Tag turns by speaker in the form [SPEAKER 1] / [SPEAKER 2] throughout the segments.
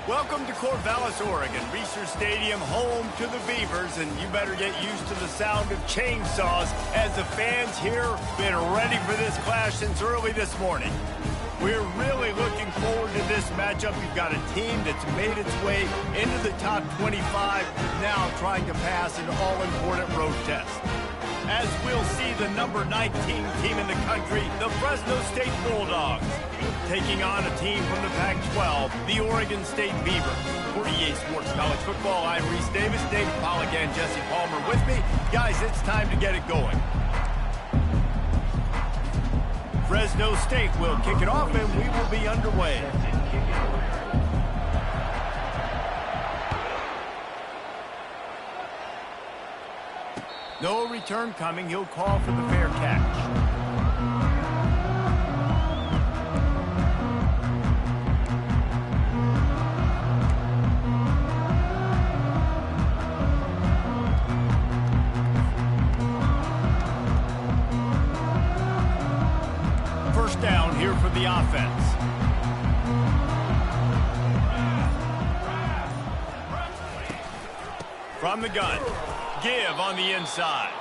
[SPEAKER 1] Welcome to Corvallis, Oregon, Research Stadium, home to the Beavers, and you better get used to the sound of chainsaws as the fans here have been ready for this clash since early this morning. We're really looking forward to this matchup. You've got a team that's made its way into the top 25, now trying to pass an all-important road test. As we'll see the number 19 team in the country, the Fresno State Bulldogs, taking on a team from the Pac-12, the Oregon State Beavers. For EA Sports College Football, I'm Reese Davis, David Pollack and Jesse Palmer with me. Guys, it's time to get it going. Fresno State will kick it off and we will be underway. No return coming. He'll call for the fair catch. First down here for the offense. From the gun. Give on the inside.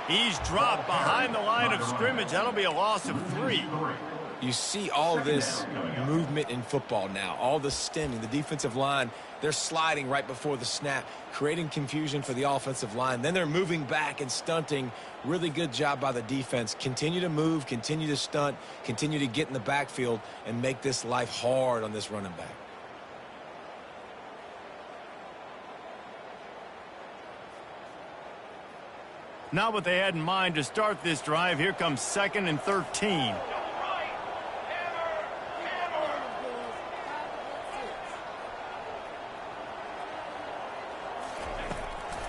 [SPEAKER 1] He's dropped behind the line of scrimmage. That'll be a loss of 3.
[SPEAKER 2] You see all this movement in football now, all the stemming, the defensive line, they're sliding right before the snap, creating confusion for the offensive line. Then they're moving back and stunting. Really good job by the defense. Continue to move, continue to stunt, continue to get in the backfield and make this life hard on this running back.
[SPEAKER 1] Not what they had in mind to start this drive. Here comes 2nd and 13.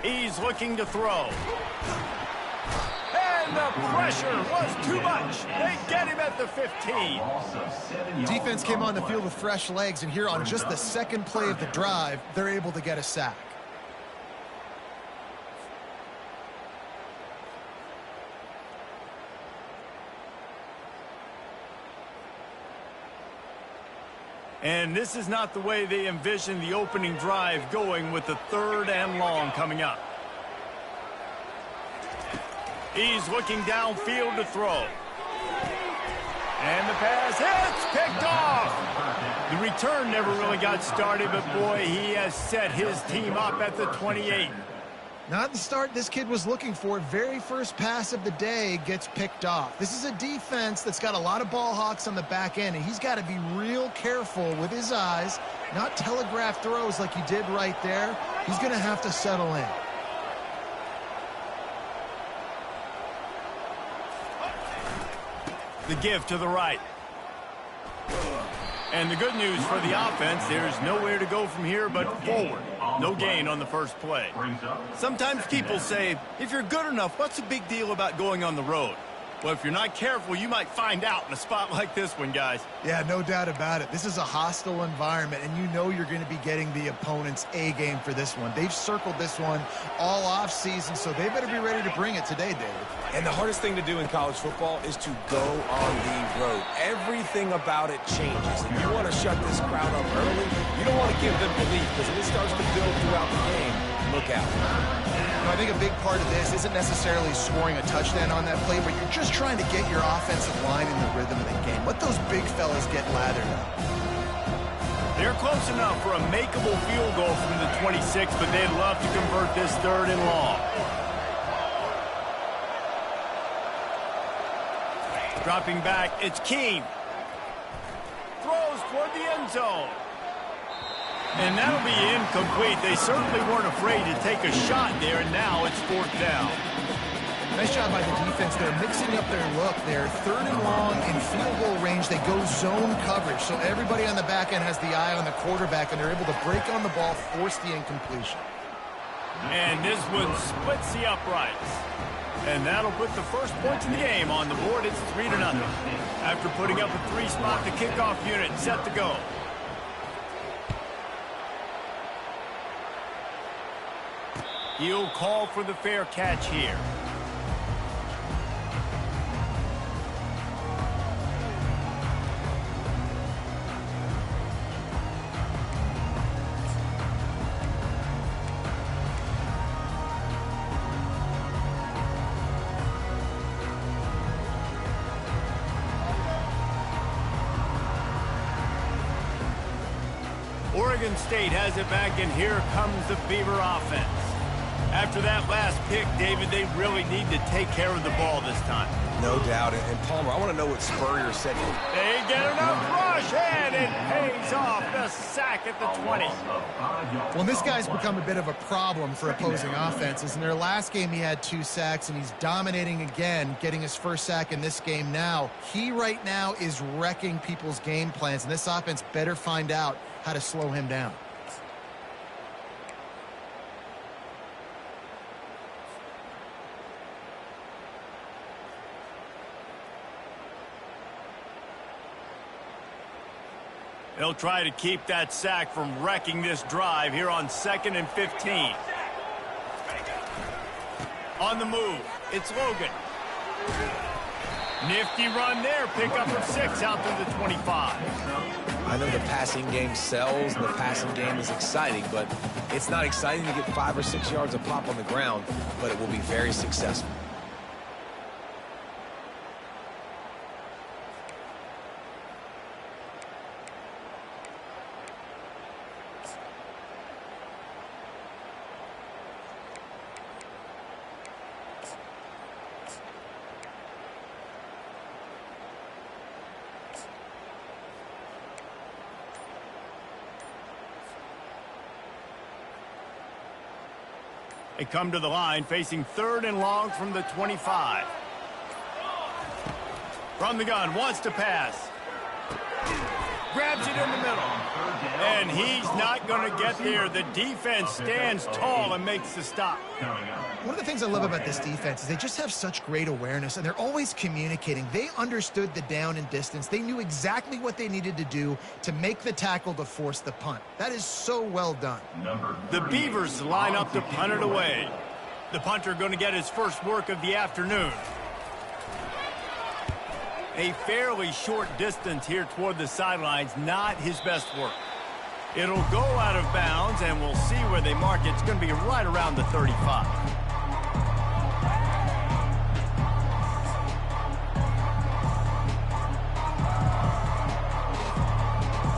[SPEAKER 1] He's looking to throw. And the pressure was too much. They get him at the 15.
[SPEAKER 3] Defense came on the field with fresh legs, and here on just the second play of the drive, they're able to get a sack.
[SPEAKER 1] And this is not the way they envisioned the opening drive going with the 3rd and long coming up. He's looking downfield to throw. And the pass hits, picked off. The return never really got started, but boy, he has set his team up at the 28.
[SPEAKER 3] Not the start this kid was looking for. Very first pass of the day gets picked off. This is a defense that's got a lot of ball hawks on the back end, and he's got to be real careful with his eyes, not telegraph throws like he did right there. He's going to have to settle in.
[SPEAKER 1] The give to the right. And the good news for the offense, there's nowhere to go from here but forward. No gain on the first play. Sometimes people say, if you're good enough, what's the big deal about going on the road? Well, if you're not careful, you might find out in a spot like this one, guys.
[SPEAKER 3] Yeah, no doubt about it. This is a hostile environment, and you know you're going to be getting the opponent's A game for this one. They've circled this one all offseason, so they better be ready to bring it today, David.
[SPEAKER 2] And the hardest thing to do in college football is to go on the road. Everything about it changes. And you want to shut this crowd up early. You don't want to give them belief, because if it starts to build throughout the game, look out.
[SPEAKER 3] I think a big part of this isn't necessarily scoring a touchdown on that play, but you're just trying to get your offensive line in the rhythm of the game. Let those big fellas get lathered up.
[SPEAKER 1] They're close enough for a makeable field goal from the 26, but they'd love to convert this 3rd and long. Dropping back, it's Keene. Throws toward the end zone. And that'll be incomplete. They certainly weren't afraid to take a shot there, and now it's 4th down.
[SPEAKER 3] Nice job by the defense. They're mixing up their look. They're 3rd and long in field goal range. They go zone coverage, so everybody on the back end has the eye on the quarterback, and they're able to break on the ball, force the incompletion.
[SPEAKER 1] And this one splits the uprights. And that'll put the first points in the game on the board. It's 3-0. After putting up a 3-spot, the kickoff unit set to go. He'll call for the fair catch here. Oregon State has it back, and here comes the Beaver offense. After that last pick, David, they really need to take care of the ball this time.
[SPEAKER 2] No doubt. And Palmer, I want to know what Spurrier said.
[SPEAKER 1] They get enough rush, and it pays off. The sack at the 20.
[SPEAKER 3] Well, this guy's become a bit of a problem for opposing offenses. In their last game, he had 2 sacks, and he's dominating again, getting his first sack in this game now. He right now is wrecking people's game plans, and this offense better find out how to slow him down.
[SPEAKER 1] They'll try to keep that sack from wrecking this drive here on 2nd and 15. On the move, it's Logan. Nifty run there, pickup of 6 out to the 25.
[SPEAKER 2] I know the passing game sells and the passing game is exciting, but it's not exciting to get 5 or 6 yards of pop on the ground, but it will be very successful.
[SPEAKER 1] They come to the line facing 3rd and long from the 25. From the gun, wants to pass. Grabs it in the middle. And he's not going to get there. The defense stands tall and makes the stop.
[SPEAKER 3] One of the things I love about this defense is they just have such great awareness, and they're always communicating. They understood the down and distance. They knew exactly what they needed to do to make the tackle to force the punt. That is so well done.
[SPEAKER 1] The Beavers line up to punt it away. The punter going to get his first work of the afternoon. A fairly short distance here toward the sidelines, not his best work. It'll go out of bounds, and we'll see where they mark it. It's going to be right around the 35.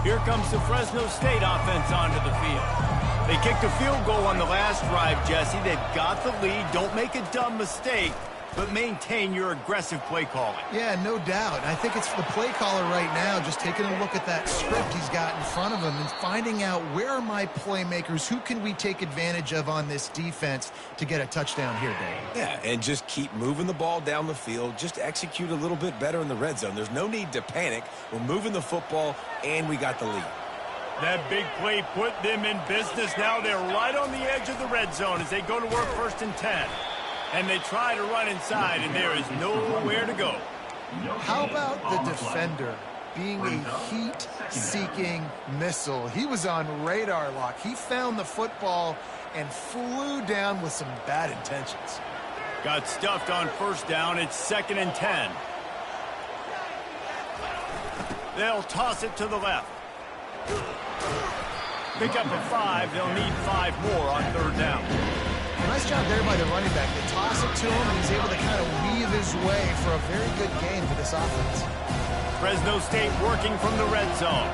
[SPEAKER 1] Here comes the Fresno State offense onto the field. They kicked a field goal on the last drive, Jesse. They've got the lead. Don't make a dumb mistake, but maintain your aggressive play calling.
[SPEAKER 3] Yeah, no doubt. I think it's the play caller right now just taking a look at that script he's got in front of him and finding out where are my playmakers, who can we take advantage of on this defense to get a touchdown here, Dave.
[SPEAKER 2] Yeah, and just keep moving the ball down the field. Just execute a little bit better in the red zone. There's no need to panic. We're moving the football, and we got the lead.
[SPEAKER 1] That big play put them in business. Now they're right on the edge of the red zone as they go to work 1st and 10. And they try to run inside, and there is nowhere to go.
[SPEAKER 3] How about the defender being a heat-seeking missile? He was on radar lock. He found the football and flew down with some bad intentions.
[SPEAKER 1] Got stuffed on 1st down. It's 2nd and 10. They'll toss it to the left. Pick up a 5. They'll need 5 more on 3rd down.
[SPEAKER 3] Nice job there by the running back. They toss it to him, and he's able to kind of weave his way for a very good game for this offense.
[SPEAKER 1] Fresno State working from the red zone.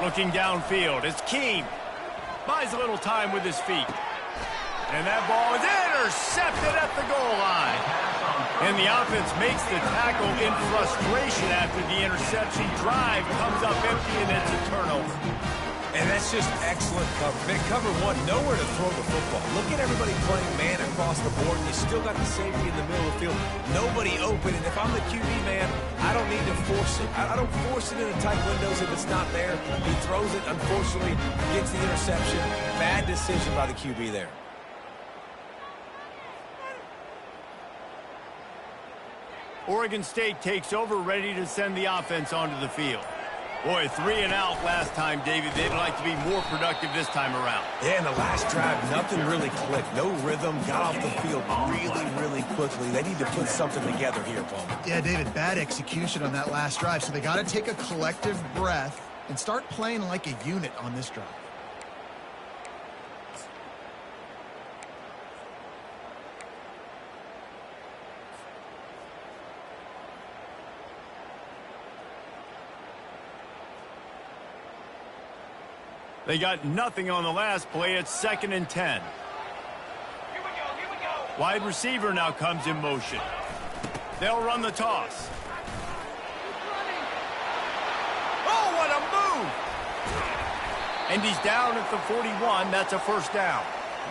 [SPEAKER 1] Looking downfield, it's Keem. Buys a little time with his feet. And that ball is intercepted at the goal line. And the offense makes the tackle in frustration after the interception. Drive comes up empty, and it's a turnover.
[SPEAKER 2] And that's just excellent cover. Man, cover 1, nowhere to throw the football. Look at everybody playing man across the board. You still got the safety in the middle of the field. Nobody open. And if I'm the QB, man, I don't need to force it. I don't force it into tight windows if it's not there. He throws it, unfortunately, gets the interception. Bad decision by the QB there.
[SPEAKER 1] Oregon State takes over, ready to send the offense onto the field. Boy, 3 and out last time, David. They'd like to be more productive this time around.
[SPEAKER 2] Yeah, in the last drive, nothing really clicked. No rhythm, got off the field really, really quickly. They need to put something together here, Palmer.
[SPEAKER 3] Yeah, David, bad execution on that last drive, so they got to take a collective breath and start playing like a unit on this drive.
[SPEAKER 1] They got nothing on the last play. It's 2nd and 10. Wide receiver now comes in motion. They'll run the toss. Oh, what a move! And he's down at the 41. That's a first down.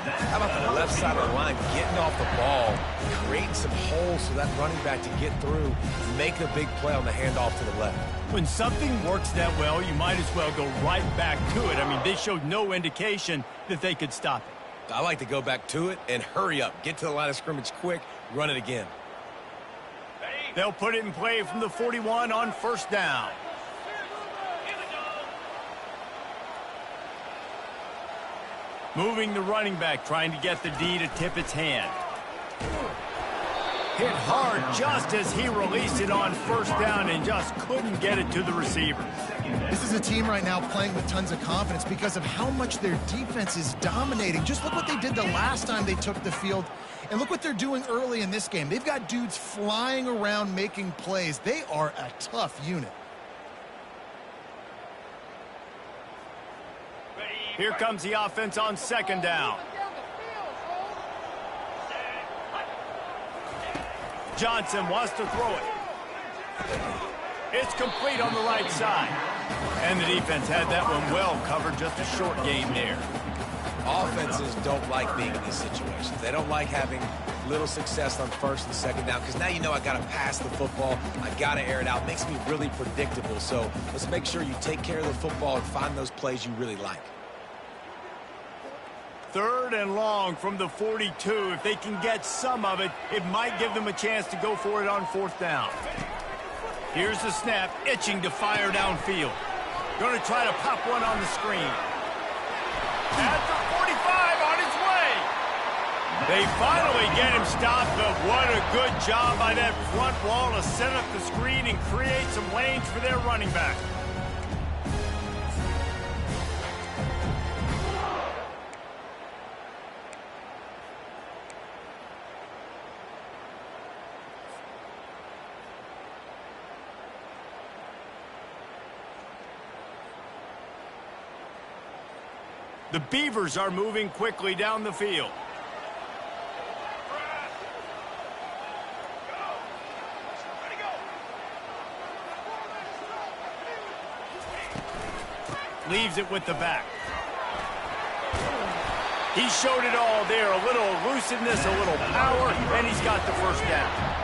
[SPEAKER 2] How about the left side of the line getting off the ball, creating some holes for that running back to get through, make a big play on the handoff to the left.
[SPEAKER 1] When something works that well, you might as well go right back to it. I mean, they showed no indication that they could stop it.
[SPEAKER 2] I like to go back to it and hurry up. Get to the line of scrimmage quick, run it again.
[SPEAKER 1] They'll put it in play from the 41 on first down. Moving the running back, trying to get the D to tip its hand. Hit hard just as he released it on first down and just couldn't get it to the receiver.
[SPEAKER 3] This is a team right now playing with tons of confidence because of how much their defense is dominating. Just look what they did the last time they took the field, and look what they're doing early in this game. They've got dudes flying around making plays. They are a tough unit.
[SPEAKER 1] Here comes the offense on 2nd down. Johnson wants to throw it. It's complete on the right side. And the defense had that one well covered, just a short gain there.
[SPEAKER 2] Offenses don't like being in these situations. They don't like having little success on 1st and 2nd down because now you know I got to pass the football. I got to air it out. It makes me really predictable. So let's make sure you take care of the football and find those plays you really like.
[SPEAKER 1] 3rd and long from the 42. If they can get some of it, it might give them a chance to go for it on 4th down. Here's the snap, itching to fire downfield. Going to try to pop one on the screen. At the 45 on his way. They finally get him stopped, but what a good job by that front wall to set up the screen and create some lanes for their running back. The Beavers are moving quickly down the field. Leaves it with the back. He showed it all there. A little elusiveness, a little power, and he's got the first down.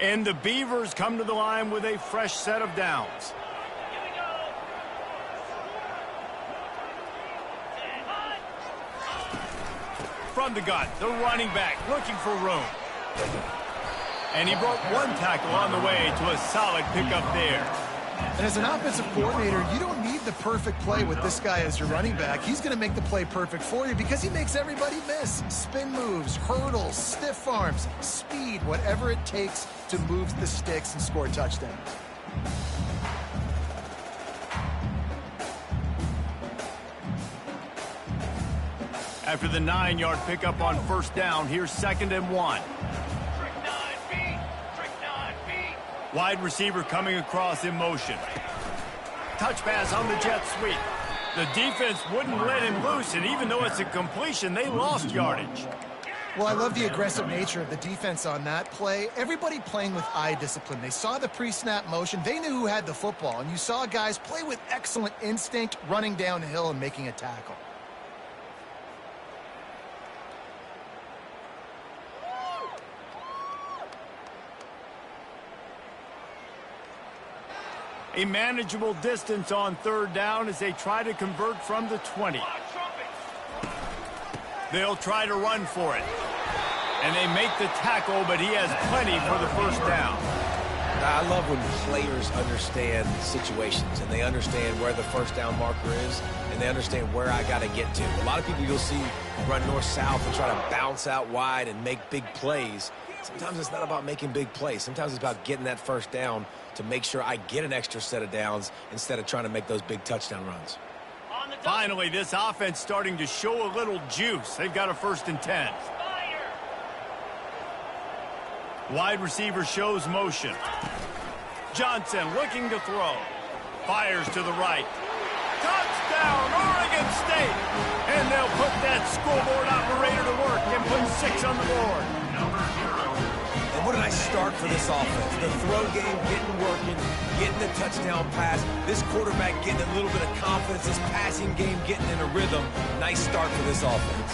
[SPEAKER 1] And the Beavers come to the line with a fresh set of downs. From the gun, the running back looking for room. And he broke one tackle on the way to a solid pickup there.
[SPEAKER 3] And as an offensive coordinator, you don't need the perfect play with this guy as your running back. He's going to make the play perfect for you because he makes everybody miss. Spin moves, hurdles, stiff arms, speed, whatever it takes to move the sticks and score a touchdown.
[SPEAKER 1] After the 9-yard pickup on first down, here's 2nd and 1. Wide receiver coming across in motion. Touch pass on the jet sweep. The defense wouldn't let him loose, and even though it's a completion, they lost yardage.
[SPEAKER 3] Well, I love the aggressive nature of the defense on that play. Everybody playing with eye discipline. They saw the pre-snap motion. They knew who had the football, and you saw guys play with excellent instinct, running downhill and making a tackle.
[SPEAKER 1] A manageable distance on 3rd down as they try to convert from the 20. They'll try to run for it. And they make the tackle, but he has plenty for the first down.
[SPEAKER 2] I love when players understand situations and they understand where the first down marker is and they understand where I got to get to. A lot of people you'll see run north-south and try to bounce out wide and make big plays. Sometimes it's not about making big plays. Sometimes it's about getting that first down to make sure I get an extra set of downs instead of trying to make those big touchdown runs.
[SPEAKER 1] Finally, this offense starting to show a little juice. They've got a 1st and 10. Wide receiver shows motion. Johnson looking to throw. Fires to the right. Touchdown, Oregon State! And they'll put that scoreboard operator to work and put 6 on the board.
[SPEAKER 2] And what did I start for this offense? The throw game getting working, getting the touchdown pass. This quarterback getting a little bit of confidence. This passing game getting in a rhythm. Nice start for this offense.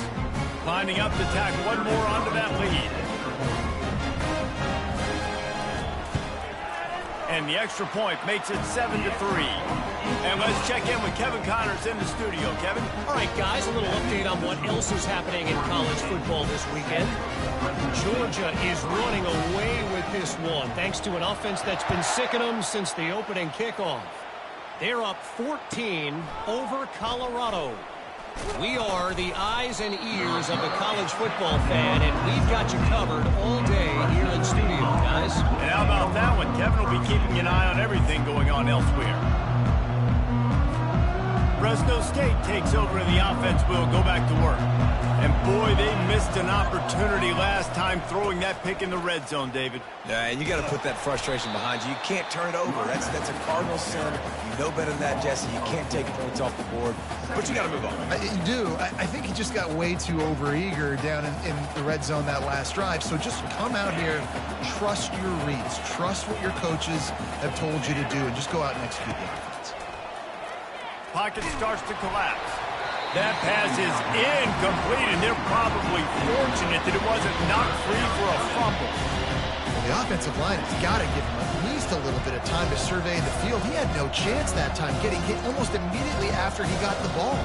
[SPEAKER 1] Lining up to tack one more onto that lead. And the extra point makes it 7-3. And let's check in with Kevin Connors in the studio. Kevin?
[SPEAKER 4] All right, guys, a little update on what else is happening in college football this weekend. Georgia is running away with this one, thanks to an offense that's been sicking them since the opening kickoff. They're up 14 over Colorado. We are the eyes and ears of the college football fan, and we've got you covered all day here in studio, guys.
[SPEAKER 1] And how about that one? Kevin will be keeping an eye on everything going on elsewhere. Fresno State takes over and the offense will go back to work. And boy, they missed an opportunity last time throwing that pick in the red zone, David.
[SPEAKER 2] Yeah, and you got to put that frustration behind you. You can't turn it over. That's a cardinal sin. You know better than that, Jesse. You can't take points off the board, but you got to move on.
[SPEAKER 3] You do. I think he just got way too overeager down in the red zone that last drive. So just come out here, trust your reads, trust what your coaches have told you to do, and just go out and execute the offense.
[SPEAKER 1] Pocket starts to collapse. That pass is incomplete, and they're probably fortunate that it wasn't knocked free for a fumble.
[SPEAKER 3] Well, the offensive line has got to give him at least a little bit of time to survey the field. He had no chance that time, getting hit almost immediately after he got the ball.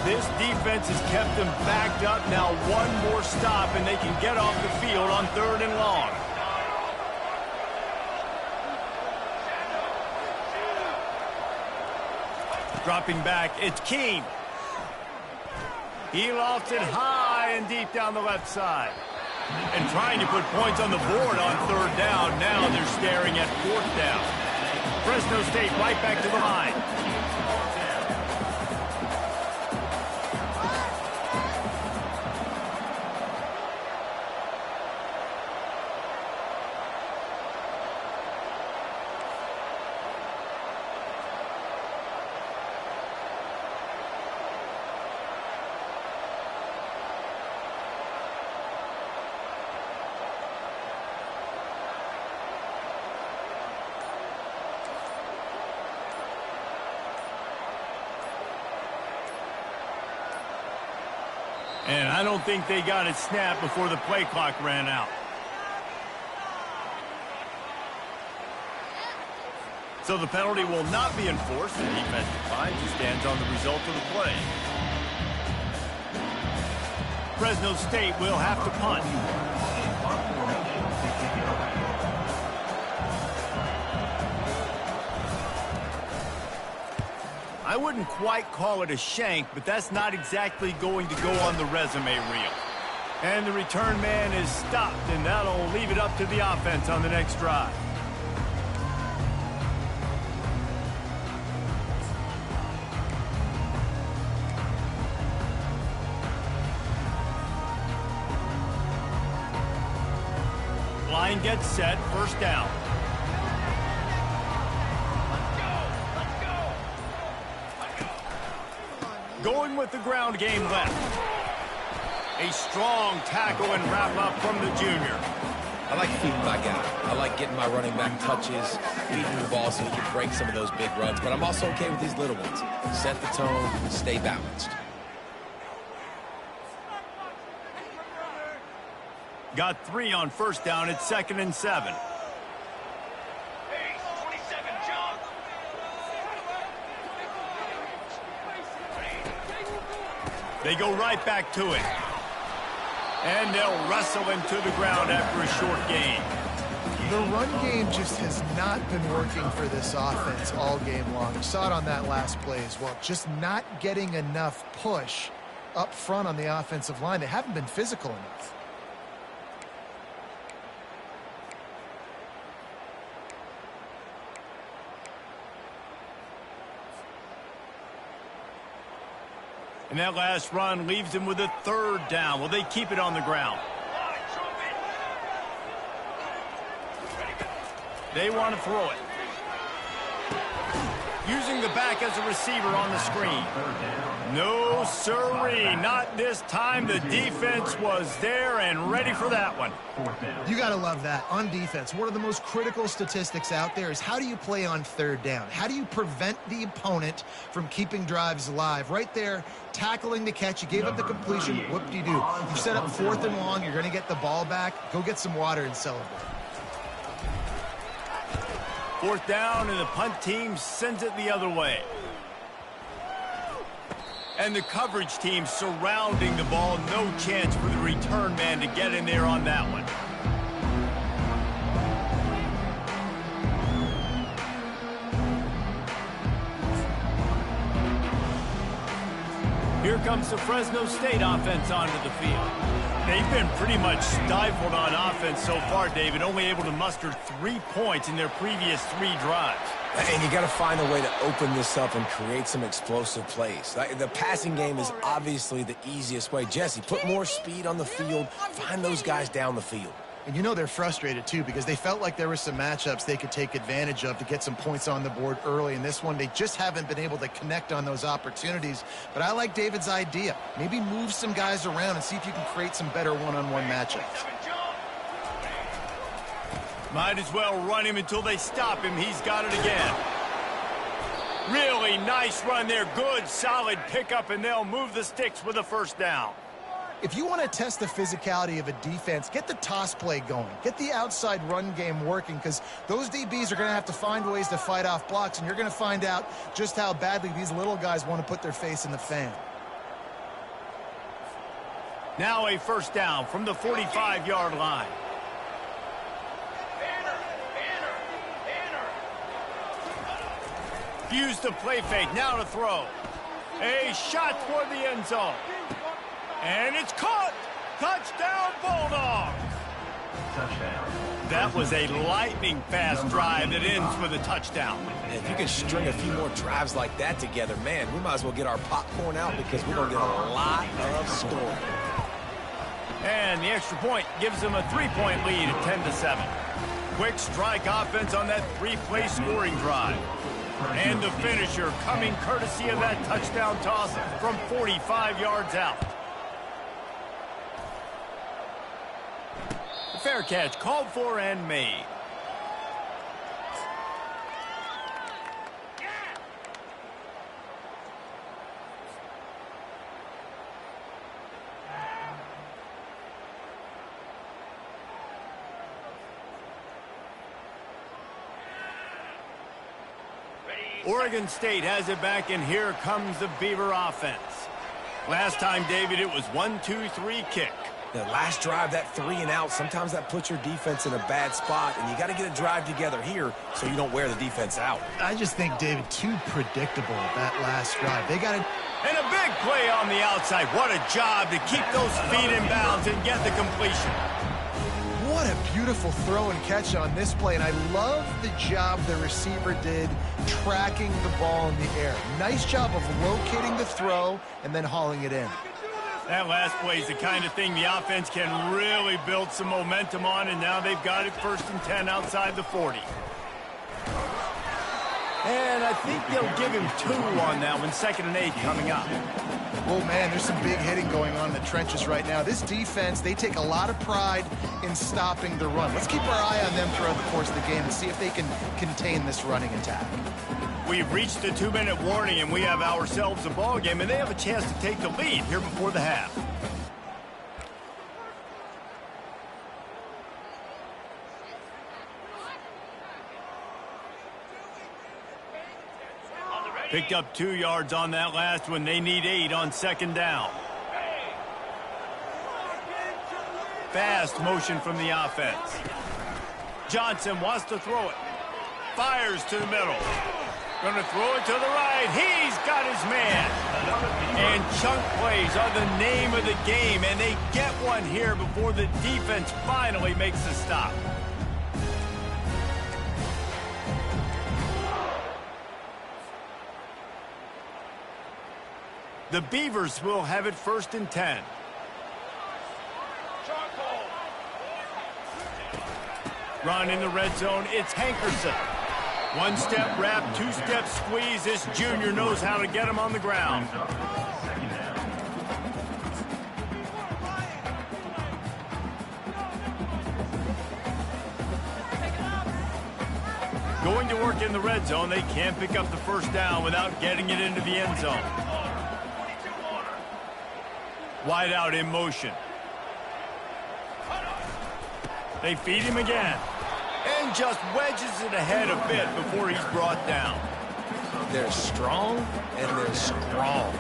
[SPEAKER 1] This defense has kept them backed up. Now one more stop, and they can get off the field on 3rd and long. Dropping back, it's Keene. He lofts it high and deep down the left side. And trying to put points on the board on 3rd down. Now they're staring at 4th down. Fresno State right back to the line. And I don't think they got it snapped before the play clock ran out. So the penalty will not be enforced. The defensive fine stands on the result of the play. Fresno State will have to punt. I wouldn't quite call it a shank, but that's not exactly going to go on the resume reel. And the return man is stopped, and that'll leave it up to the offense on the next drive. Line gets set, 1st down. Going with the ground game left. A strong tackle and wrap up from the junior.
[SPEAKER 2] I like feeding my guy. I like getting my running back touches, feeding the ball so he can break some of those big runs. But I'm also okay with these little ones. Set the tone, stay balanced.
[SPEAKER 1] Got 3 on 1st down. It's 2nd and 7. They go right back to it. And they'll wrestle him to the ground after a short gain.
[SPEAKER 3] The run game just has not been working for this offense all game long. You saw it on that last play as well. Just not getting enough push up front on the offensive line. They haven't been physical enough.
[SPEAKER 1] And that last run leaves him with a third down. Will they keep it on the ground? They want to throw it. Using the back as a receiver on the screen. No, sirree. Not this time. The defense was there and ready for that one.
[SPEAKER 3] You got to love that. On defense, one of the most critical statistics out there is how do you play on third down? How do you prevent the opponent from keeping drives alive? Right there, tackling the catch. You gave up the completion. Whoop-de-doo. You set up 4th and long. You're going to get the ball back. Go get some water and celebrate.
[SPEAKER 1] 4th down, and the punt team sends it the other way. And the coverage team surrounding the ball. No chance for the return man to get in there on that one. Here comes the Fresno State offense onto the field. They've been pretty much stifled on offense so far, David, only able to muster 3 points in their previous 3 drives.
[SPEAKER 2] And you got to find a way to open this up and create some explosive plays. The passing game is obviously the easiest way. Jesse, put more speed on the field. Find those guys down the field.
[SPEAKER 3] And you know they're frustrated, too, because they felt like there were some matchups they could take advantage of to get some points on the board early. In this one, they just haven't been able to connect on those opportunities. But I like David's idea. Maybe move some guys around and see if you can create some better one-on-one matchups.
[SPEAKER 1] Might as well run him until they stop him. He's got it again. Really nice run there. Good, solid pickup, and they'll move the sticks with a 1st down.
[SPEAKER 3] If you want to test the physicality of a defense, get the toss play going. Get the outside run game working, because those DBs are going to have to find ways to fight off blocks, and you're going to find out just how badly these little guys want to put their face in the fan.
[SPEAKER 1] Now a 1st down from the 45-yard line. Use the play fake, now to throw. A shot toward the end zone. And it's caught! Touchdown, Bulldogs! Touchdown. That was a lightning-fast drive that ends with a touchdown.
[SPEAKER 2] And if you can string a few more drives like that together, man, we might as well get our popcorn out because we're going to get a lot of scoring.
[SPEAKER 1] And the extra point gives them a 3-point lead at 10-7. Quick strike offense on that 3-play scoring drive. And the finisher coming courtesy of that touchdown toss from 45 yards out. Fair catch called for and made. Oregon State has it back, and here comes the Beaver offense. Last time, David, it was 1-2-3 kick.
[SPEAKER 2] The last drive, that 3 and out, sometimes that puts your defense in a bad spot, and you got to get a drive together here so you don't wear the defense out.
[SPEAKER 3] I just think, David, too predictable that last drive. They got it.
[SPEAKER 1] And a big play on the outside. What a job to keep those feet in bounds and get the completion.
[SPEAKER 3] What a beautiful throw and catch on this play, and I love the job the receiver did tracking the ball in the air. Nice job of locating the throw and then hauling it in.
[SPEAKER 1] That last play is the kind of thing the offense can really build some momentum on, and now they've got it 1st and 10 outside the 40. And I think they'll give him 2 on that one, 2nd and 8 coming up.
[SPEAKER 3] Oh, man, there's some big hitting going on in the trenches right now. This defense, they take a lot of pride in stopping the run. Let's keep our eye on them throughout the course of the game and see if they can contain this running attack.
[SPEAKER 1] We've reached the 2-minute warning, and we have ourselves a ball game, and they have a chance to take the lead here before the half. Picked up 2 yards on that last one. They need 8 on 2nd down. fast motion from the offense. Johnson wants to throw it. Fires to the middle. Going to throw it to the right. He's got his man. And chunk plays are the name of the game, and they get one here before the defense finally makes the stop. The Beavers will have it 1st and 10. Run in the red zone, it's Hankerson. One-step wrap, two-step squeeze. This junior knows how to get him on the ground. Going to work in the red zone, they can't pick up the first down without getting it into the end zone. Wide out in motion. They feed him again. And just wedges it ahead a bit before he's brought down.
[SPEAKER 2] They're strong and they're strong.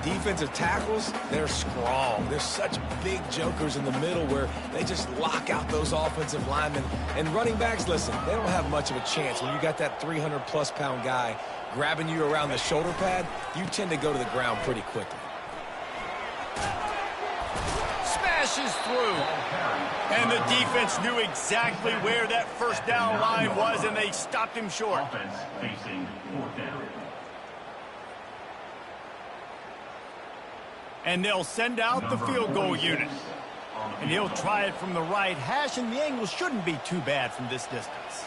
[SPEAKER 2] Defensive tackles, they're strong. They're such big jokers in the middle where they just lock out those offensive linemen. And running backs, listen, they don't have much of a chance. When you got that 300-plus pound guy grabbing you around the shoulder pad, you tend to go to the ground pretty quickly.
[SPEAKER 1] Smashes through. And the defense knew exactly where that first down line was, and they stopped him short.
[SPEAKER 5] Offense facing 4th down.
[SPEAKER 1] And they'll send out the field goal unit. And he'll try it from the right hash, and the angle shouldn't be too bad from this distance.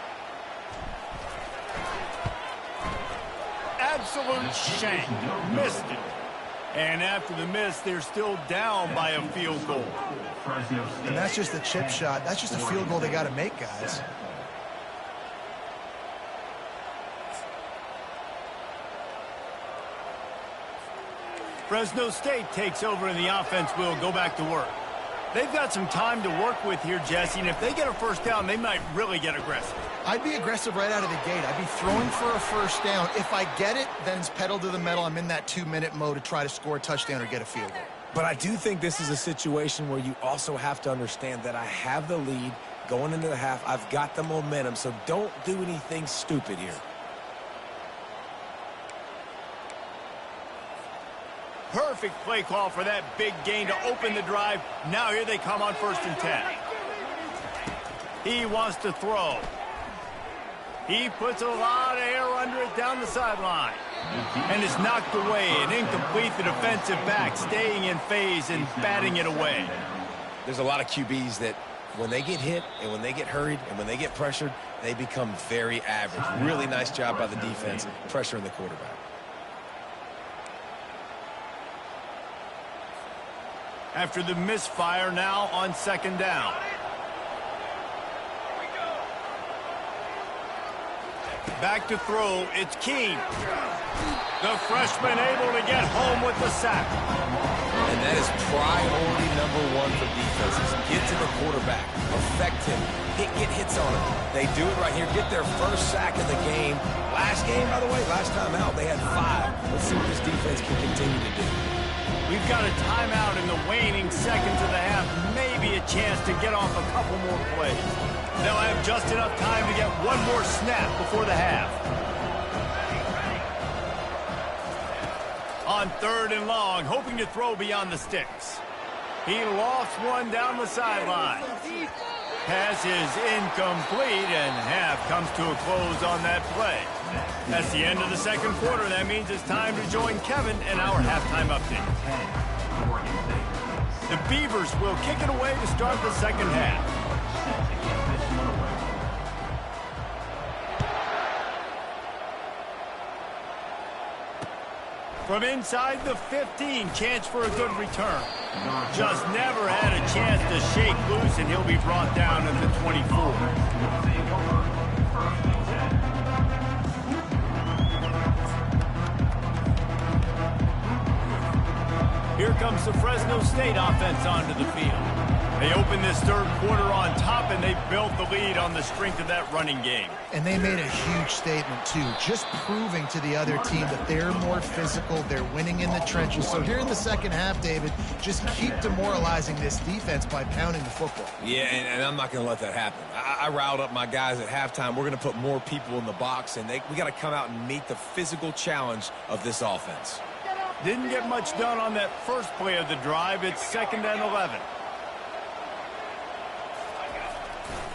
[SPEAKER 1] Absolute shank. Missed it. And after the miss, they're still down by a field goal.
[SPEAKER 3] And that's just a chip shot. That's just a field goal they got to make, guys.
[SPEAKER 1] Fresno State takes over, and the offense will go back to work. They've got some time to work with here, Jesse, and if they get a first down, they might really get aggressive.
[SPEAKER 3] I'd be aggressive right out of the gate. I'd be throwing for a first down. If I get it, then it's pedal to the metal. I'm in that 2-minute mode to try to score a touchdown or get a field goal.
[SPEAKER 2] But I do think this is a situation where you also have to understand that I have the lead going into the half. I've got the momentum, so don't do anything stupid here.
[SPEAKER 1] Perfect play call for that big gain to open the drive. Now here they come on 1st and 10. He wants to throw. He puts a lot of air under it down the sideline. And it's knocked away and incomplete. The defensive back staying in phase and batting it away.
[SPEAKER 2] There's a lot of QBs that when they get hit and when they get hurried and when they get pressured, they become very average. Really nice job by the defense pressuring the quarterback.
[SPEAKER 1] After the misfire, now on 2nd down. Back to throw, it's Keene. The freshman able to get home with the sack.
[SPEAKER 2] And that is priority #1 for defenses. Get to the quarterback, affect him, get hits on him. They do it right here, get their first sack of the game. Last game, by the way, last time out, they had 5. Let's see what this defense can continue to do.
[SPEAKER 1] We've got a timeout in the waning seconds of the half. Maybe a chance to get off a couple more plays. They'll have just enough time to get one more snap before the half. On 3rd and long, hoping to throw beyond the sticks. He lofts one down the sideline. Pass is incomplete, and half comes to a close on that play. That's the end of the 2nd quarter. That means it's time to join Kevin in our halftime update. The Beavers will kick it away to start the 2nd half. From inside the 15, chance for a good return. Just never had a chance to shake loose, and he'll be brought down at the 24. Here comes the Fresno State offense onto the field. They open this third quarter on top, and they built the lead on the strength of that running game.
[SPEAKER 3] And they made a huge statement, too, just proving to the other team that they're more physical, they're winning in the trenches. So here in the second half, David, just keep demoralizing this defense by pounding the football.
[SPEAKER 2] Yeah, and I'm not going to let that happen. I riled up my guys at halftime. We're going to put more people in the box, and we got to come out and meet the physical challenge of this offense.
[SPEAKER 1] Didn't get much done on that first play of the drive. It's 2nd and 11.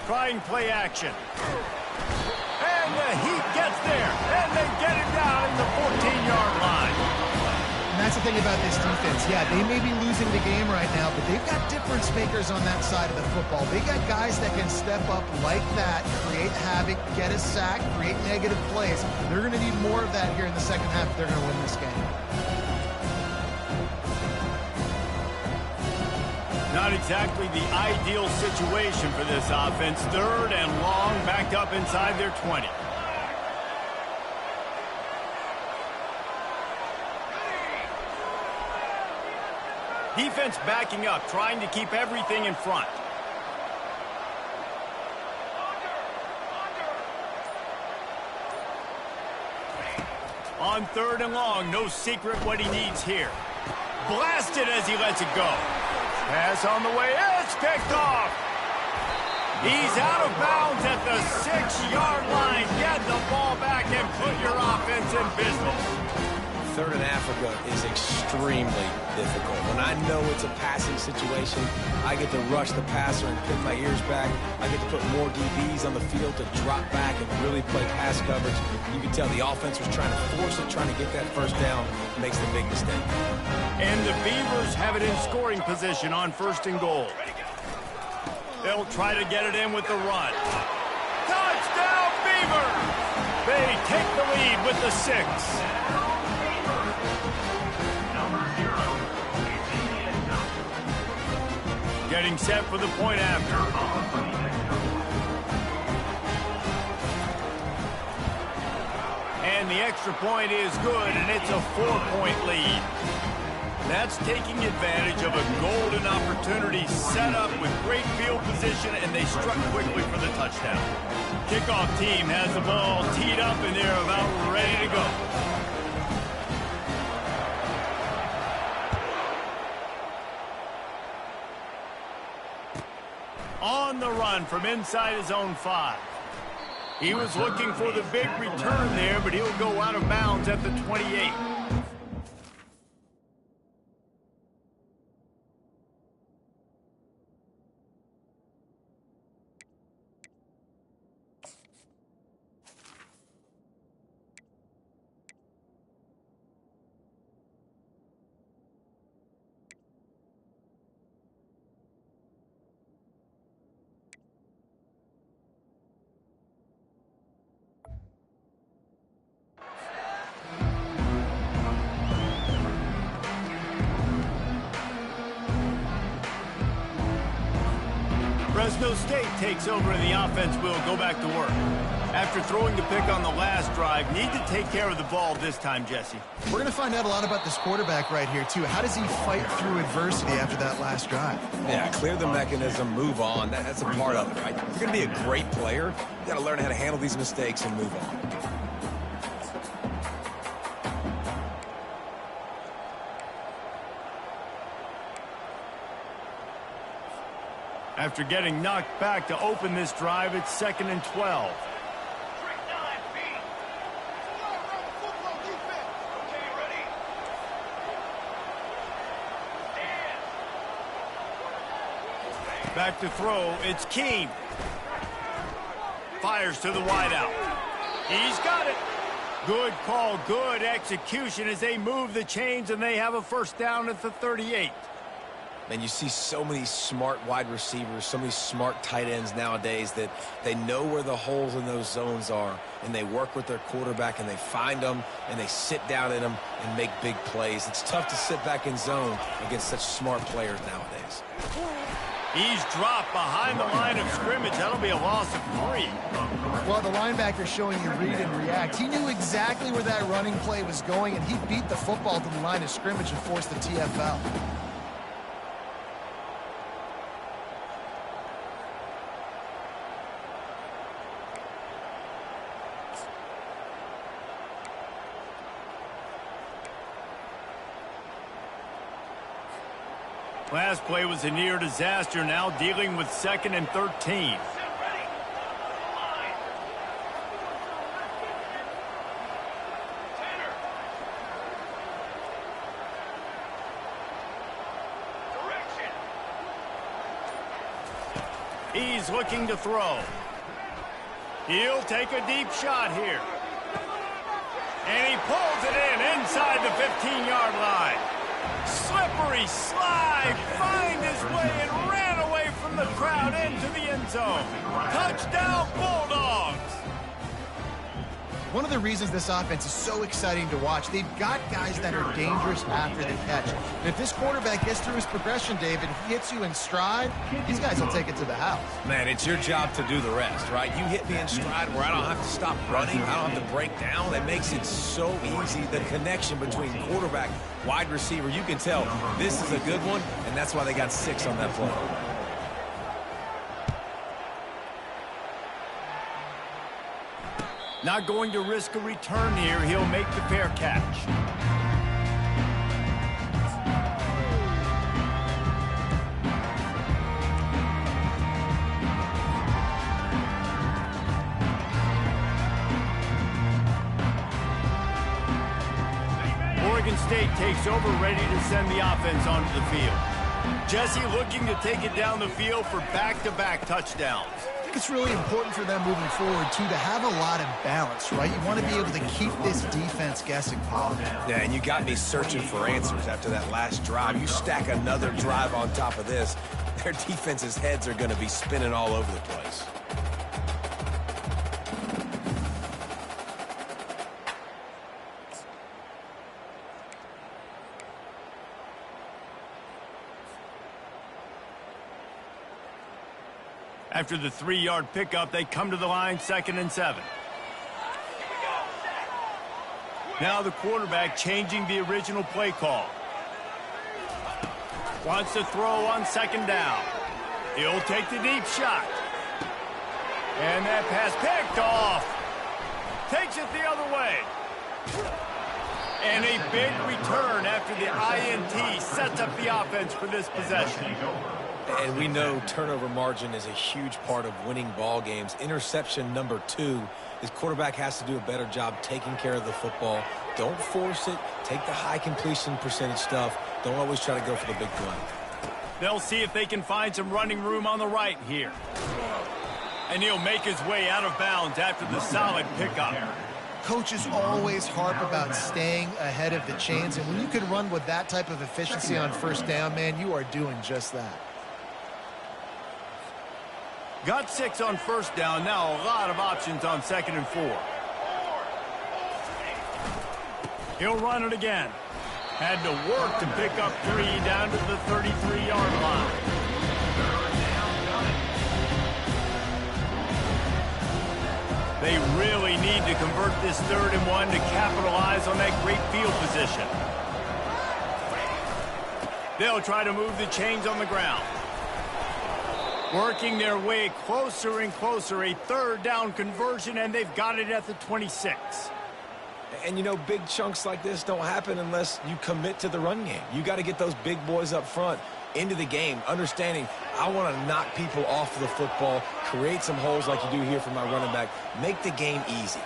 [SPEAKER 1] Trying play action. And the Heat gets there. And they get him down at the 14-yard line.
[SPEAKER 3] And that's the thing about this defense. Yeah, they may be losing the game right now, but they've got difference makers on that side of the football. They got guys that can step up like that, create havoc, get a sack, create negative plays. They're going to need more of that here in the second half if they're going to win this game.
[SPEAKER 1] Not exactly the ideal situation for this offense. 3rd and long, backed up inside their 20. Defense backing up, trying to keep everything in front. On 3rd and long, no secret what he needs here. Blasted as he lets it go. Pass on the way, it's picked off. He's out of bounds at the 6-yard line. Get the ball back and put your offense in business.
[SPEAKER 2] 3rd and Africa is extremely difficult. When I know it's a passing situation, I get to rush the passer and pin my ears back. I get to put more DBs on the field to drop back and really play pass coverage. You can tell the offense was trying to force it, trying to get that first down, makes the big mistake.
[SPEAKER 1] And the Beavers have it in scoring position on 1st and goal. They'll try to get it in with the run. Touchdown, Beavers! They take the lead with the 6. Getting set for the point after. And the extra point is good, and it's a 4-point lead. That's taking advantage of a golden opportunity set up with great field position, and they struck quickly for the touchdown. Kickoff team has the ball teed up, and they're about ready to go. On the run from inside his own 5. He was looking for the big return there, but he'll go out of bounds at the 28. Fresno State takes over and the offense will go back to work. After throwing the pick on the last drive, need to take care of the ball this time, Jesse.
[SPEAKER 3] We're going to find out a lot about this quarterback right here, too. How does he fight through adversity after that last drive?
[SPEAKER 2] Yeah, clear the mechanism, move on. That's a part of it, right? If you're going to be a great player, you got to learn how to handle these mistakes and move on.
[SPEAKER 1] After getting knocked back to open this drive, it's 2nd and 12. Back to throw, it's Keene. Fires to the wideout. He's got it. Good call, good execution as they move the chains and they have a first down at the 38.
[SPEAKER 2] And you see so many smart wide receivers, so many smart tight ends nowadays that they know where the holes in those zones are, and they work with their quarterback, and they find them, and they sit down in them and make big plays. It's tough to sit back in zone against such smart players nowadays.
[SPEAKER 1] He's dropped behind the line of scrimmage. That'll be a loss of 3.
[SPEAKER 3] Well, the linebacker showing you read and react. He knew exactly where that running play was going, and he beat the football to the line of scrimmage and forced the TFL.
[SPEAKER 1] Last play was a near disaster, now dealing with 2nd and 13. He's looking to throw. He'll take a deep shot here. And he pulls it in inside the 15-yard line. Slippery slide, find his way and ran away from the crowd into the end zone. Touchdown, Bulldogs!
[SPEAKER 3] One of the reasons this offense is so exciting to watch, they've got guys that are dangerous after the catch. And if this quarterback gets through his progression, David, he hits you in stride, these guys will take it to the house.
[SPEAKER 2] Man, it's your job to do the rest, right? You hit me in stride where I don't have to stop running, I don't have to break down. It makes it so easy. The connection between quarterback, wide receiver, you can tell this is a good one, and that's why they got 6 on that play.
[SPEAKER 1] Not going to risk a return here. He'll make the fair catch. Oregon State takes over, ready to send the offense onto the field. Jesse looking to take it down the field for back-to-back touchdowns.
[SPEAKER 3] I think it's really important for them moving forward, too, to have a lot of balance, right? You want to be able to keep this defense guessing, Paul.
[SPEAKER 2] Yeah, and you got me searching for answers after that last drive. You stack another drive on top of this, their defense's heads are going to be spinning all over the place.
[SPEAKER 1] After the 3-yard pickup, they come to the line, 2nd and 7. Now the quarterback changing the original play call. Wants to throw on 2nd down. He'll take the deep shot. And that pass picked off. Takes it the other way. And a big return after the INT sets up the offense for this possession.
[SPEAKER 2] And we know turnover margin is a huge part of winning ball games. Interception number 2. His quarterback has to do a better job taking care of the football. Don't force it. Take the high completion percentage stuff. Don't always try to go for the big play.
[SPEAKER 1] They'll see if they can find some running room on the right here. And he'll make his way out of bounds after the solid pickup.
[SPEAKER 3] Coaches always harp about staying ahead of the chains, and when you can run with that type of efficiency on 1st down, man, you are doing just that.
[SPEAKER 1] Got 6 on 1st down. Now a lot of options on 2nd and 4. He'll run it again. Had to work to pick up 3 down to the 33-yard line. They really need to convert this 3rd and 1 to capitalize on that great field position. They'll try to move the chains on the ground. Working their way closer and closer, a 3rd down conversion, and they've got it at the 26.
[SPEAKER 2] And, you know, big chunks like this don't happen unless you commit to the run game. You got to get those big boys up front into the game, understanding I want to knock people off the football, create some holes like you do here for my running back, make the game easy.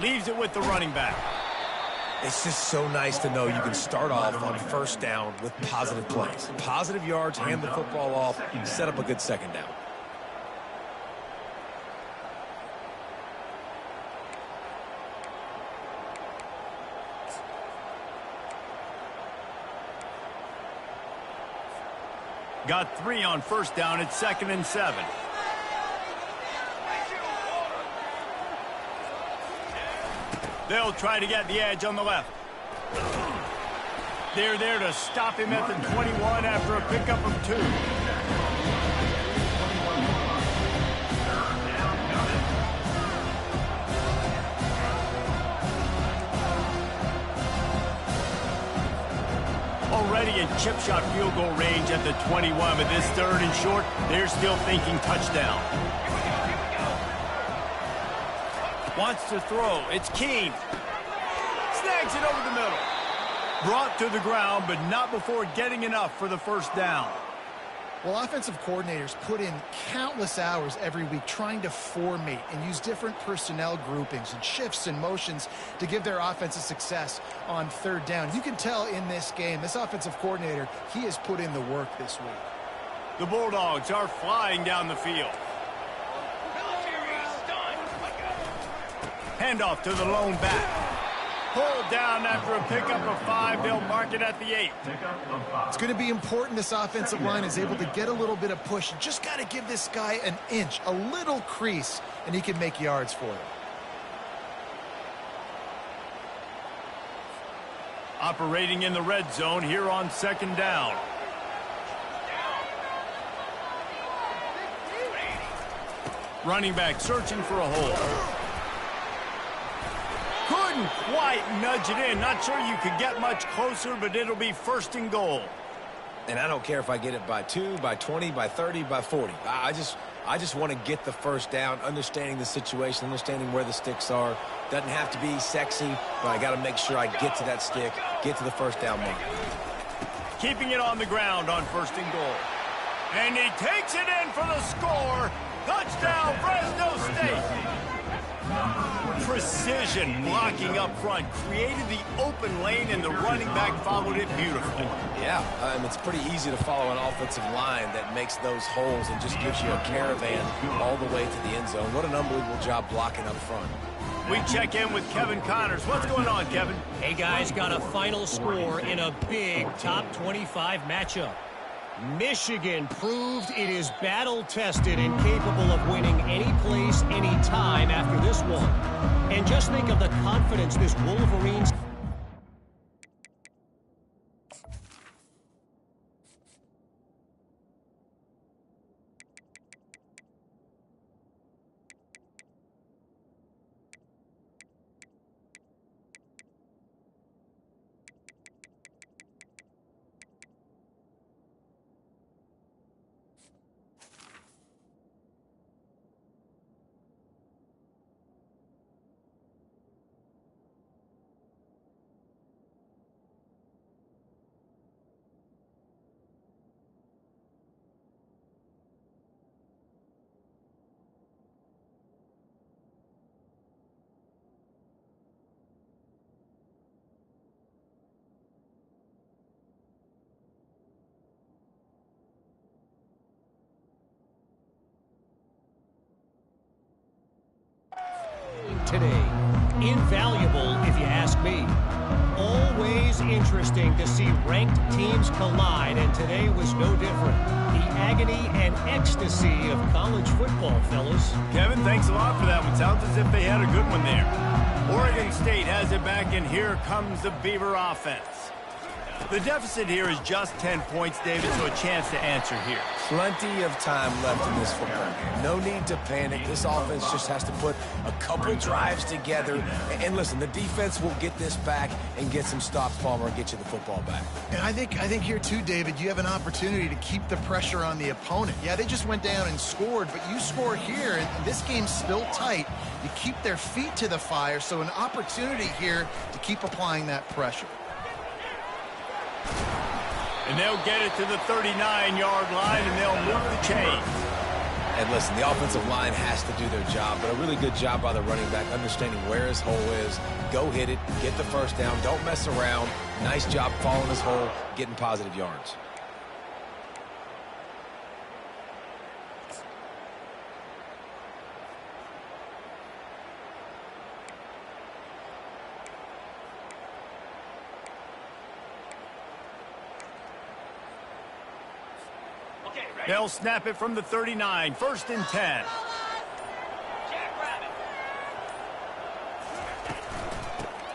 [SPEAKER 1] Leaves it with the running back.
[SPEAKER 2] It's just so nice to know you can start off on 1st down with positive plays. Positive yards, hand the football off, set up a good 2nd down.
[SPEAKER 1] Got 3 on 1st down at 2nd and 7. They'll try to get the edge on the left. They're there to stop him at the 21 after a pickup of 2. Already in chip shot field goal range at the 21, but this 3rd and short, they're still thinking touchdown. Wants to throw. It's Keene. Snags it over the middle. Brought to the ground, but not before getting enough for the first down.
[SPEAKER 3] Well, offensive coordinators put in countless hours every week trying to formate and use different personnel groupings and shifts and motions to give their offensive success on third down. You can tell in this game, this offensive coordinator, he has put in the work this week.
[SPEAKER 1] The Bulldogs are flying down the field. Handoff to the lone back. Pulled down after a pickup of 5. They'll mark it at the 8.
[SPEAKER 3] It's going to be important this offensive line is able to get a little bit of push. Just got to give this guy an inch, a little crease, and he can make yards for it.
[SPEAKER 1] Operating in the red zone here on second down. Running back searching for a hole. Couldn't quite nudge it in. Not sure you could get much closer, but it'll be first and goal.
[SPEAKER 2] And I don't care if I get it by 2, by 20, by 30, by 40. I just want to get the first down, understanding the situation, understanding where the sticks are. Doesn't have to be sexy, but I got to make sure I get to that stick, get to the first down mark.
[SPEAKER 1] Keeping it on the ground on first and goal. And he takes it in for the score. Touchdown, Fresno State. Precision blocking up front created the open lane, and the running back followed it beautifully.
[SPEAKER 2] Yeah, it's pretty easy to follow an offensive line that makes those holes and just gives you a caravan all the way to the end zone. What an unbelievable job blocking up front.
[SPEAKER 1] We check in with Kevin Connors. What's going on, Kevin?
[SPEAKER 4] Hey, guys, got a final score in a big top 25 matchup. Michigan proved it is battle-tested and capable of winning any place, any time after this one. And just think of the confidence this Wolverines... today. Invaluable, if you ask me. Always interesting to see ranked teams collide, and today was no different. The agony and ecstasy of college football, fellas.
[SPEAKER 1] Kevin, thanks a lot for that one. Sounds as if they had a good one there. Oregon State has it back, and here comes the Beaver offense. The deficit here is just 10 points, David, so a chance to answer here.
[SPEAKER 2] Plenty of time left in this football game. No need to panic. This offense just has to put a couple drives together. And listen, the defense will get this back and get some stops, Palmer, and get you the football back.
[SPEAKER 3] And I think here too, David, you have an opportunity to keep the pressure on the opponent. Yeah, they just went down and scored, but you score here, and this game's still tight. You keep their feet to the fire, so an opportunity here to keep applying that pressure.
[SPEAKER 1] And they'll get it to the 39-yard line, and they'll move the chain.
[SPEAKER 2] And listen, the offensive line has to do their job, but a really good job by the running back, understanding where his hole is. Go hit it, get the first down, don't mess around. Nice job following his hole, getting positive yards.
[SPEAKER 1] They'll snap it from the 39, 1st and 10.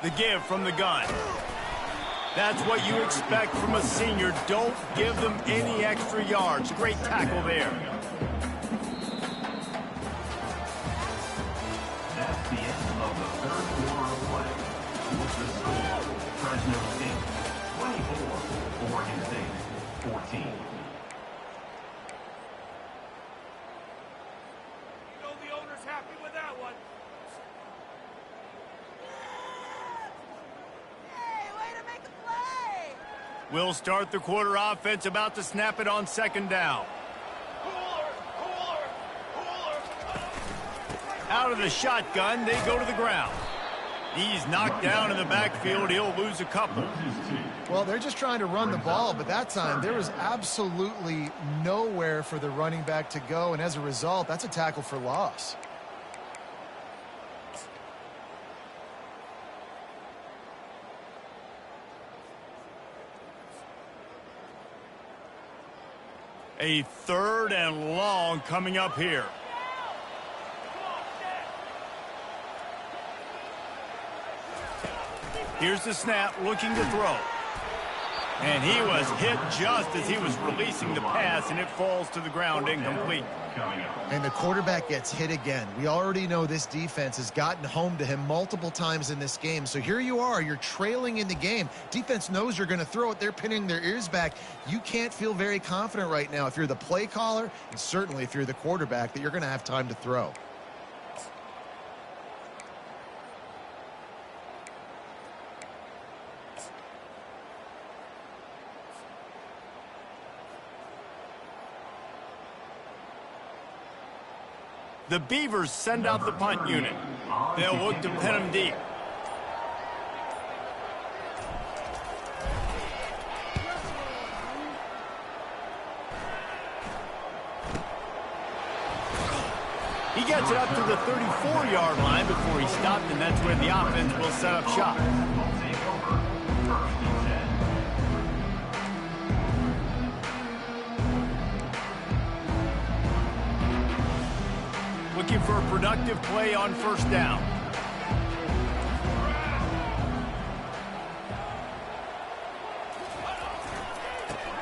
[SPEAKER 1] The give from the gun. That's what you expect from a senior. Don't give them any extra yards. Great tackle there.
[SPEAKER 5] That's the end of the third quarter of play. What's the score? Fresno State 24, Oregon State 14.
[SPEAKER 6] Hey, way to make a play!
[SPEAKER 1] We'll start the quarter offense, about to snap it on second down. Out of the shotgun, they go to the ground. He's knocked down in the backfield. He'll lose a couple.
[SPEAKER 3] Well, they're just trying to run the ball, but that time there was absolutely nowhere for the running back to go, and as a result, that's a tackle for loss.
[SPEAKER 1] A 3rd and long coming up here. Here's the snap, looking to throw. And he was hit just as he was releasing the pass, and it falls to the ground incomplete.
[SPEAKER 3] And the quarterback gets hit again. We already know this defense has gotten home to him multiple times in this game. So here you are, you're trailing in the game. Defense knows you're going to throw it. They're pinning their ears back. You can't feel very confident right now if you're the play caller, and certainly if you're the quarterback, that you're going to have time to throw.
[SPEAKER 1] The Beavers send out the punt unit. They'll look to pin him deep. He gets it up to the 34-yard line before he stopped, and that's where the offense will set up shop. Looking for a productive play on first down.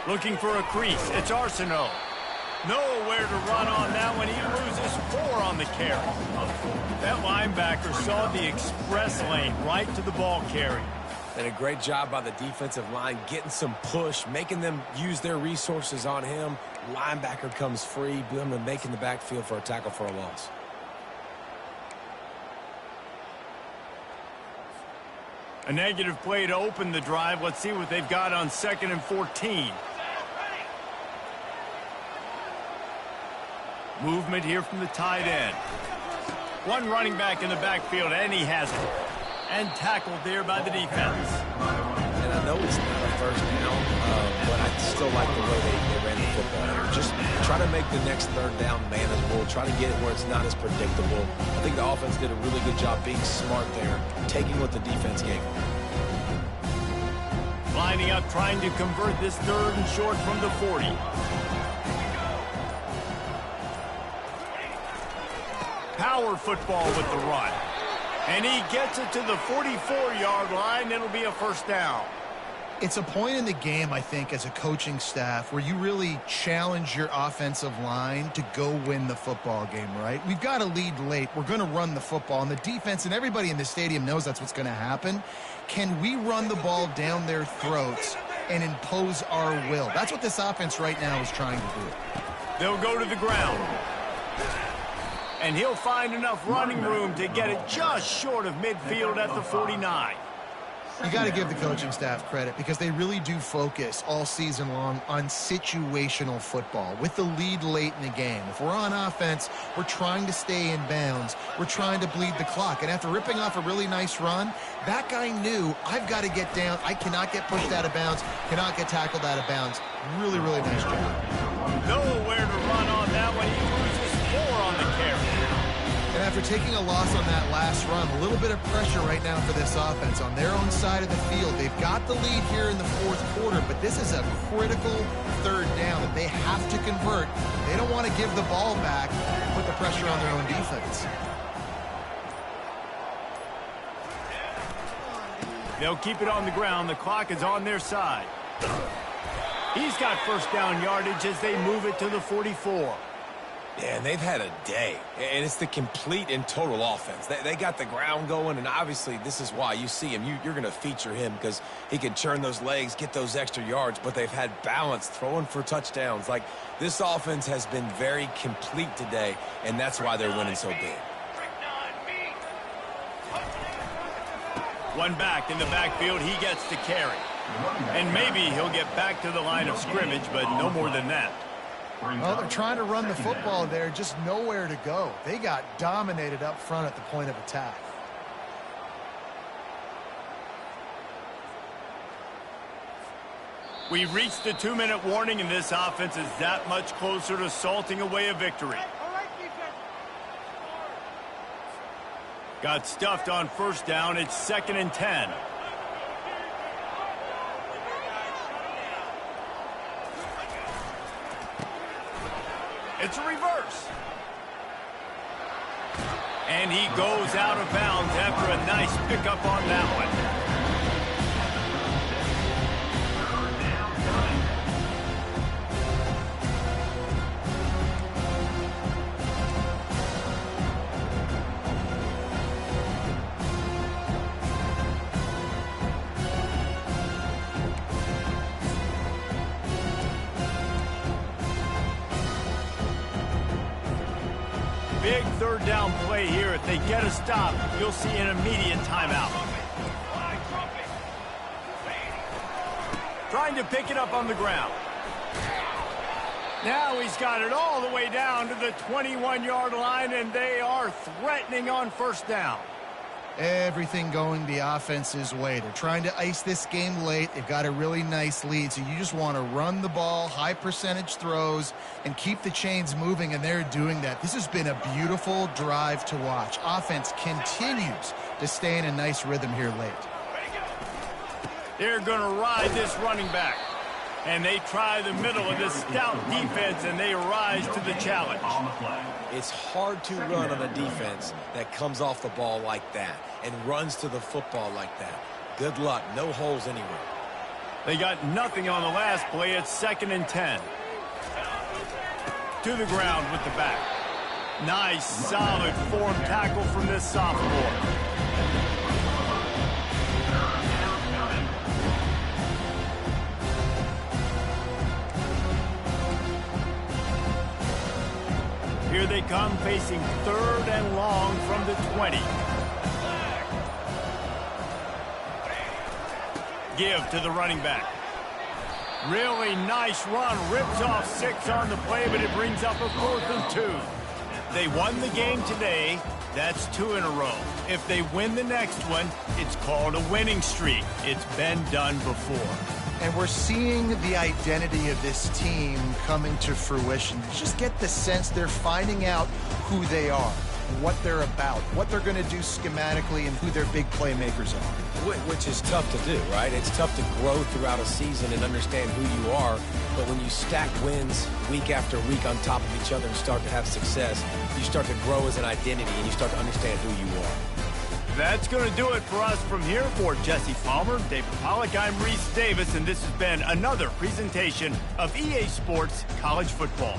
[SPEAKER 1] Looking for a crease. It's Arsenault. Nowhere to run on that one. He loses 4 on the carry. That linebacker saw the express lane right to the ball carrier.
[SPEAKER 2] And a great job by the defensive line getting some push, making them use their resources on him. Linebacker comes free, boom, and making the backfield for a tackle for a loss.
[SPEAKER 1] A negative play to open the drive. Let's see what they've got on 2nd and 14. Movement here from the tight end. One running back in the backfield, and he has it. And tackled there by the defense.
[SPEAKER 2] And I know it's not a first down, but I still like the way they ran the football here. Just try to make the next 3rd down manageable. Try to get it where it's not as predictable. I think the offense did a really good job being smart there, taking what the defense gave them.
[SPEAKER 1] Lining up, trying to convert this 3rd and short from the 40. Power football with the run. And he gets it to the 44-yard line. It'll be a first down.
[SPEAKER 3] It's a point in the game, I think, as a coaching staff where you really challenge your offensive line to go win the football game, right? We've got to lead late. We're going to run the football. And the defense and everybody in the stadium knows that's what's going to happen. Can we run the ball down their throats and impose our will? That's what this offense right now is trying to do.
[SPEAKER 1] They'll go to the ground. And he'll find enough running room to get it just short of midfield at the 49.
[SPEAKER 3] You got to give the coaching staff credit because they really do focus all season long on situational football with the lead late in the game. If we're on offense, we're trying to stay in bounds. We're trying to bleed the clock. And after ripping off a really nice run, that guy knew, I've got to get down. I cannot get pushed out of bounds, cannot get tackled out of bounds. Really, really nice job.
[SPEAKER 1] Nowhere to run on that one. He loses 4 on the carry.
[SPEAKER 3] And after taking a loss on that last run, a little bit of pressure right now for this offense on their own side of the field. They've got the lead here in the 4th quarter, but this is a critical 3rd down that they have to convert. They don't want to give the ball back and put the pressure on their own defense.
[SPEAKER 1] They'll keep it on the ground. The clock is on their side. He's got first down yardage as they move it to the 44.
[SPEAKER 2] Yeah, and they've had a day, and it's the complete and total offense. They got the ground going, and obviously this is why you see him. You're going to feature him because he can churn those legs, get those extra yards, but they've had balance, throwing for touchdowns. Like, this offense has been very complete today, and that's why they're winning so big.
[SPEAKER 1] One back in the backfield. He gets to carry. And maybe he'll get back to the line of scrimmage, but no more than that.
[SPEAKER 3] Well, they're trying to run the football there, just nowhere to go. They got dominated up front at the point of attack.
[SPEAKER 1] We reached the 2-minute warning, and this offense is that much closer to salting away a victory. Got stuffed on first down. It's 2nd and 10. It's a reverse. And he goes out of bounds after a nice pickup on that one. Big third down play here. If they get a stop, you'll see an immediate timeout. Trying to pick it up on the ground. Now he's got it all the way down to the 21-yard line, and they are threatening on first down.
[SPEAKER 3] Everything going the offense's way. They're trying to ice this game late. They've got a really nice lead, so you just want to run the ball, high percentage throws, and keep the chains moving, and they're doing that. This has been a beautiful drive to watch. Offense continues to stay in a nice rhythm here late.
[SPEAKER 1] They're going to ride this running back. And they try the middle of this stout defense, and they rise to the challenge.
[SPEAKER 2] It's hard to run on a defense that comes off the ball like that and runs to the football like that. Good luck. No holes anywhere.
[SPEAKER 1] They got nothing on the last play. It's 2nd and 10. To the ground with the back. Nice, solid form tackle from this sophomore. Here they come, facing 3rd and long from the 20. Give to the running back. Really nice run. Rips off 6 on the play, but it brings up a 4th and 2. They won the game today. That's 2 in a row. If they win the next one, it's called a winning streak. It's been done before.
[SPEAKER 3] And we're seeing the identity of this team coming to fruition. You just get the sense they're finding out who they are, what they're about, what they're going to do schematically, and who their big playmakers are.
[SPEAKER 2] Which is tough to do, right? It's tough to grow throughout a season and understand who you are. But when you stack wins week after week on top of each other and start to have success, you start to grow as an identity and you start to understand who you are.
[SPEAKER 1] That's going to do it for us from here. For Jesse Palmer, David Pollack, I'm Reese Davis, and this has been another presentation of EA Sports College Football.